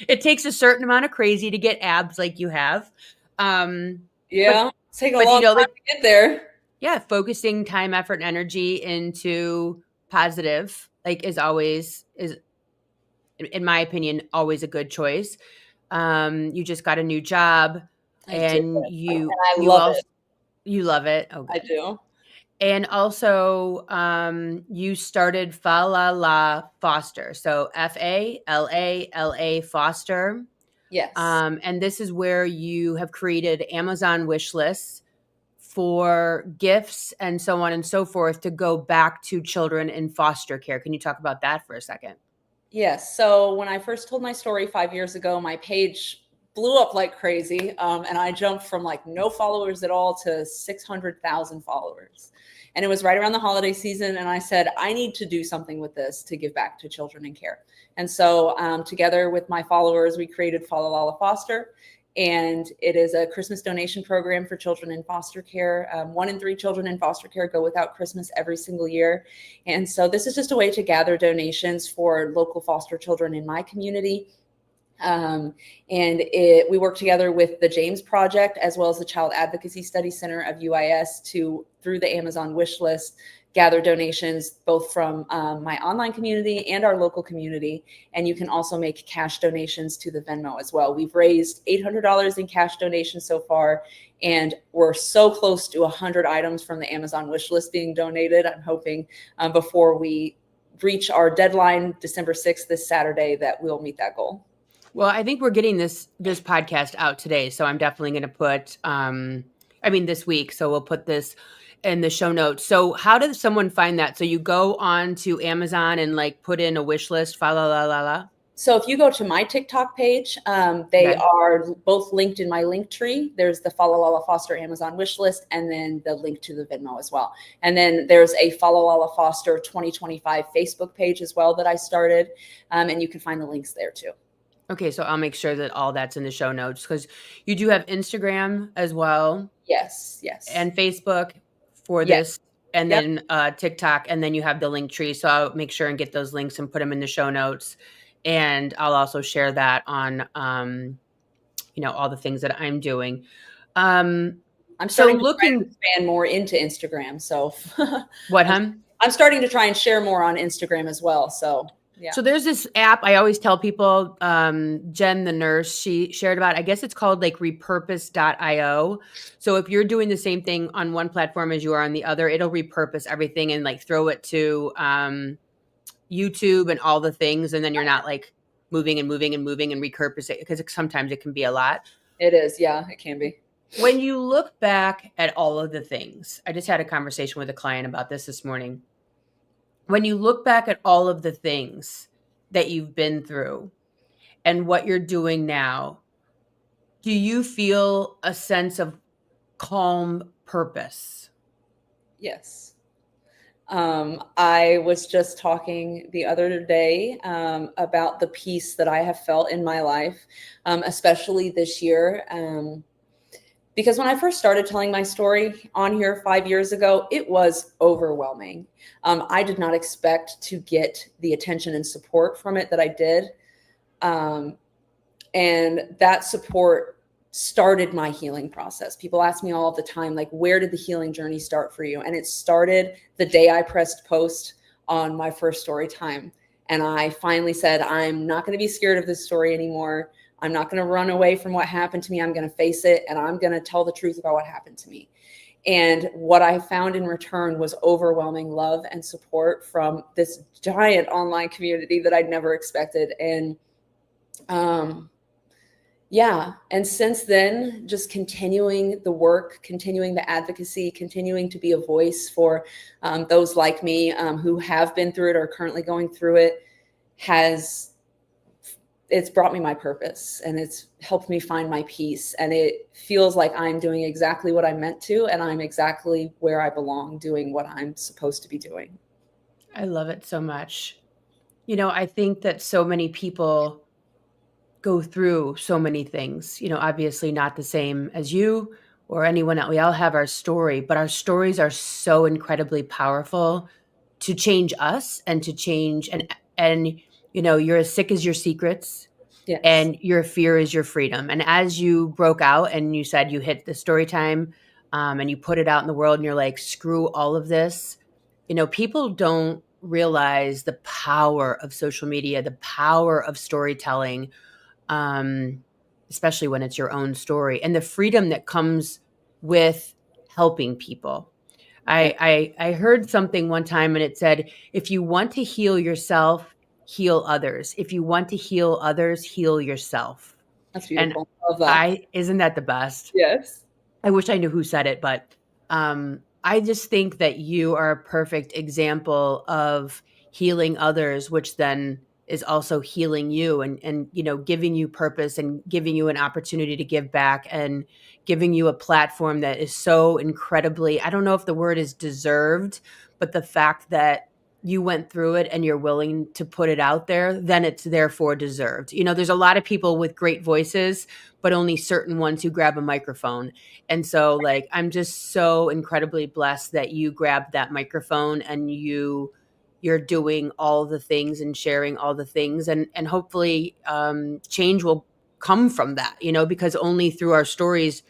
It takes a certain amount of crazy to get abs like you have. But Yeah. It's taken a but long time to get there. yeah, focusing time, effort, and energy into positive, like is in my opinion always a good choice. You just got a new job, I did. and And you I you love also it. you love it. Oh, I good. do. And also, you started Fa La La Foster. So FALALA Foster. Yes. And this is where you have created Amazon wish lists for gifts and so on and so forth to go back to children in foster care. Can you talk about that for a second? Yes. So when I first told my story 5 years ago, my page blew up like crazy. And I jumped from like no followers at all to 600,000 followers. And it was right around the holiday season. And I said, I need to do something with this to give back to children in care. And so, together with my followers, we created Falalala Foster. And it is a Christmas donation program for children in foster care. 1 in 3 children in foster care go without Christmas every single year. And so this is just a way to gather donations for local foster children in my community. We work together with the James Project as well as the Child Advocacy Study Center of UIS to, through the Amazon wish list, gather donations both from my online community and our local community. And you can also make cash donations to the Venmo as well. We've raised $800 in cash donations so far, and we're so close to 100 items from the Amazon wish list being donated. I'm hoping before we reach our deadline, December 6th, this Saturday, that we'll meet that goal. Well, I think we're getting this podcast out today, so I'm definitely going to put this week, so we'll put this in the show notes. So how does someone find that? So you go on to Amazon and like put in a wish list, fa la la la la. So if you go to my TikTok page, they are both linked in my link tree. There's the Falalala Foster Amazon wish list, and then the link to the Venmo as well. And then there's a Falalala Foster 2025 Facebook page as well that I started, and you can find the links there too. Okay, so I'll make sure that all that's in the show notes, because you do have Instagram as well. Yes. And Facebook for this, and then TikTok, and then you have the link tree. So I'll make sure and get those links and put them in the show notes. And I'll also share that on, all the things that I'm doing. I'm starting to try to expand more into Instagram. So what, hun? I'm starting to try and share more on Instagram as well. So yeah. So there's this app I always tell people, Jen, the nurse, she shared about, I guess it's called like repurpose.io. So if you're doing the same thing on one platform as you are on the other, it'll repurpose everything and like throw it to YouTube and all the things. And then you're not like moving and repurpose it, because sometimes it can be a lot. It is. Yeah, it can be. When you look back at all of the things, I just had a conversation with a client about this morning. When you look back at all of the things that you've been through and what you're doing now, do you feel a sense of calm purpose? Yes. I was just talking the other day about the peace that I have felt in my life, especially this year. Because when I first started telling my story on here 5 years ago, it was overwhelming. I did not expect to get the attention and support from it that I did. And that support started my healing process. People ask me all the time, like, where did the healing journey start for you? And it started the day I pressed post on my first story time. And I finally said, I'm not going to be scared of this story anymore. I'm not going to run away from what happened to me. I'm going to face it, and I'm going to tell the truth about what happened to me. And what I found in return was overwhelming love and support from this giant online community that I'd never expected. And yeah. And since then, just continuing the work, continuing the advocacy, continuing to be a voice for those like me who have been through it or are currently going through it, it's brought me my purpose, and it's helped me find my peace. And it feels like I'm doing exactly what I'm meant to, and I'm exactly where I belong, doing what I'm supposed to be doing. I love it so much. I think that so many people go through so many things, obviously not the same as you or anyone else. We all have our story, but our stories are so incredibly powerful to change us and to change and you're as sick as your secrets. Yes. And your fear is your freedom. And as you broke out and you said you hit the story time and you put it out in the world and you're like, screw all of this, people don't realize the power of social media, the power of storytelling, especially when it's your own story, and the freedom that comes with helping people. I heard something one time and it said, if you want to heal yourself, heal others. If you want to heal others, heal yourself. That's And beautiful. Love that. isn't that the best? Yes. I wish I knew who said it, but I just think that you are a perfect example of healing others, which then is also healing you and giving you purpose and giving you an opportunity to give back and giving you a platform that is so incredibly, I don't know if the word is deserved, but the fact that you went through it and you're willing to put it out there, then it's therefore deserved. There's a lot of people with great voices, but only certain ones who grab a microphone. And so I'm just so incredibly blessed that you grabbed that microphone and you're doing all the things and sharing all the things, and hopefully change will come from that, because only through our stories,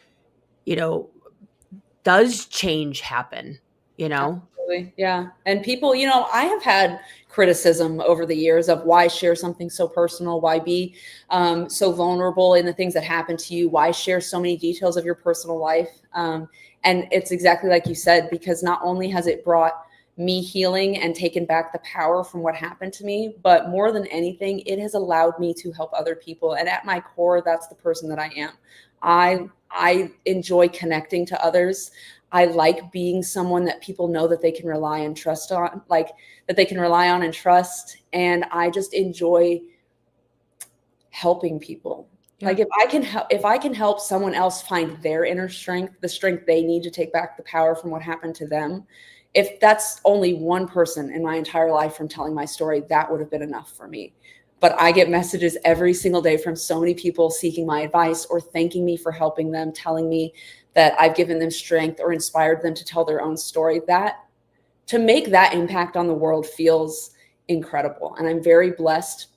does change happen, Absolutely. Yeah. And people, I have had criticism over the years of why share something so personal, why be so vulnerable in the things that happen to you, why share so many details of your personal life. And it's exactly like you said, because not only has it brought me healing and taken back the power from what happened to me, but more than anything, it has allowed me to help other people. And at my core, that's the person that I am. I enjoy connecting to others. I like being someone that people know that they can rely and trust on, like that they can rely on and trust. And I just enjoy helping people. Yeah. Like if I can help someone else find their inner strength, the strength they need to take back the power from what happened to them, if that's only one person in my entire life from telling my story, that would have been enough for me. But I get messages every single day from so many people seeking my advice or thanking me for helping them, telling me that I've given them strength or inspired them to tell their own story. That to make that impact on the world feels incredible. And I'm very blessed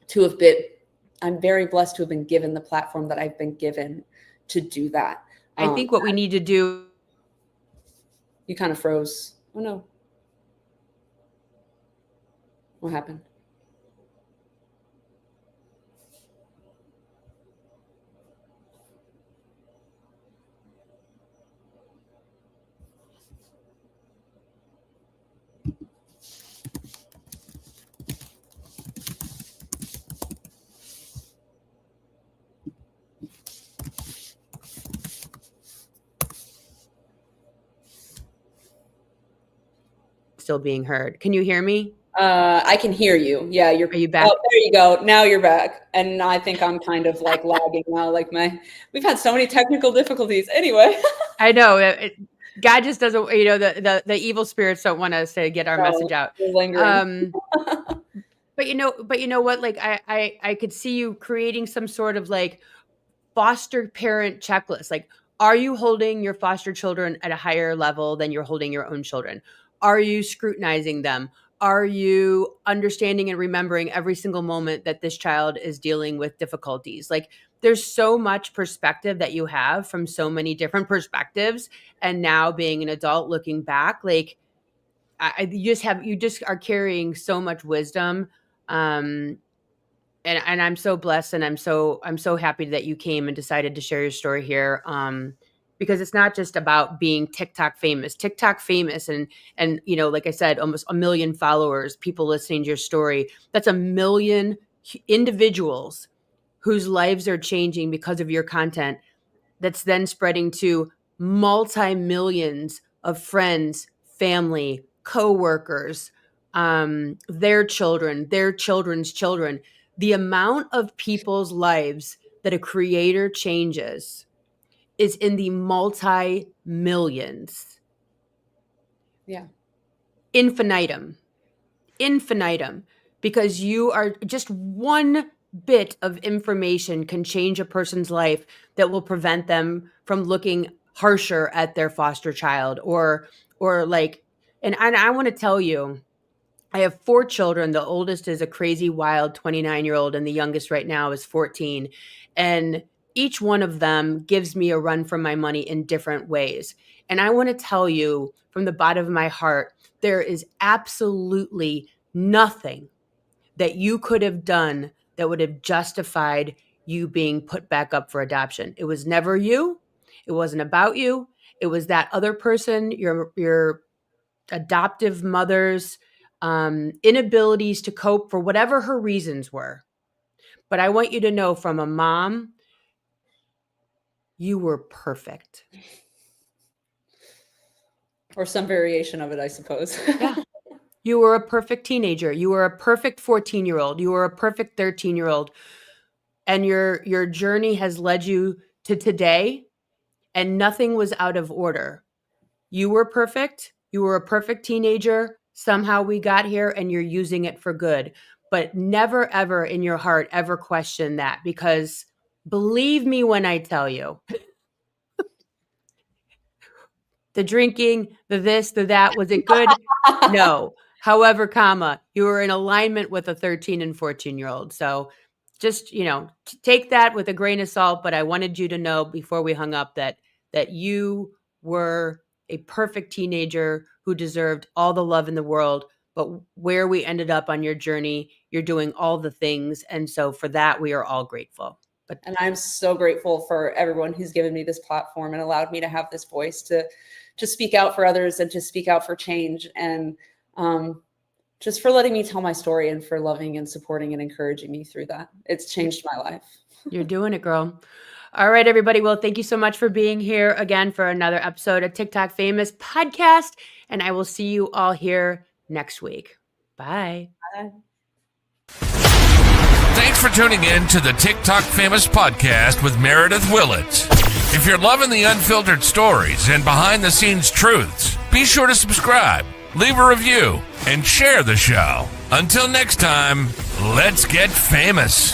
to have been given the platform that I've been given to do that. I think what we need to do. You kind of froze. Oh no. What happened? Still being heard. Can you hear me? I can hear you. Yeah, Are you back? Oh, there you go. Now you're back. And I think I'm kind of like lagging now. We've had so many technical difficulties. Anyway. I know. God just doesn't, the evil spirits don't want us to get our message out. Lingering. But you know what? Like I could see you creating some sort of like foster parent checklist. Like, are you holding your foster children at a higher level than you're holding your own children? Are you scrutinizing them? Are you understanding and remembering every single moment that this child is dealing with difficulties? Like, there's so much perspective that you have from so many different perspectives. And now being an adult looking back, like you just are carrying so much wisdom. And I'm so blessed, and I'm so happy that you came and decided to share your story here. Because it's not just about being TikTok famous, and like I said, almost 1 million followers, people listening to your story. That's 1 million individuals whose lives are changing because of your content. That's then spreading to multi-millions of friends, family, coworkers, their children, their children's children. The amount of people's lives that a creator changes is in the multi-millions. Yeah. Infinitum. Because you are just one bit of information can change a person's life that will prevent them from looking harsher at their foster child or like, and I want to tell you, I have 4 children. The oldest is a crazy, wild 29-year-old, and the youngest right now is 14. And each one of them gives me a run for my money in different ways. And I want to tell you from the bottom of my heart, there is absolutely nothing that you could have done that would have justified you being put back up for adoption. It was never you. It wasn't about you. It was that other person, your adoptive mother's inabilities to cope for whatever her reasons were. But I want you to know, from a mom, you were perfect. Or some variation of it, I suppose. Yeah. You were a perfect teenager. You were a perfect 14-year-old. You were a perfect 13-year-old. And your journey has led you to today, and nothing was out of order. You were perfect. You were a perfect teenager. Somehow we got here, and you're using it for good. But never, ever in your heart ever question that, because believe me when I tell you, the drinking, the this, the that, was it good? No. However, you were in alignment with a 13 and 14-year-old. So just, take that with a grain of salt. But I wanted you to know before we hung up that you were a perfect teenager who deserved all the love in the world. But where we ended up on your journey, you're doing all the things. And so for that, we are all grateful. And I'm so grateful for everyone who's given me this platform and allowed me to have this voice to speak out for others and to speak out for change. And just for letting me tell my story and for loving and supporting and encouraging me through that. It's changed my life. You're doing it, girl. All right, everybody. Well, thank you so much for being here again for another episode of TikTok Famous Podcast. And I will see you all here next week. Bye. Bye. Thanks for tuning in to the TikTok Famous Podcast with Meredith Willits. If you're loving the unfiltered stories and behind-the-scenes truths, be sure to subscribe, leave a review, and share the show. Until next time, let's get famous.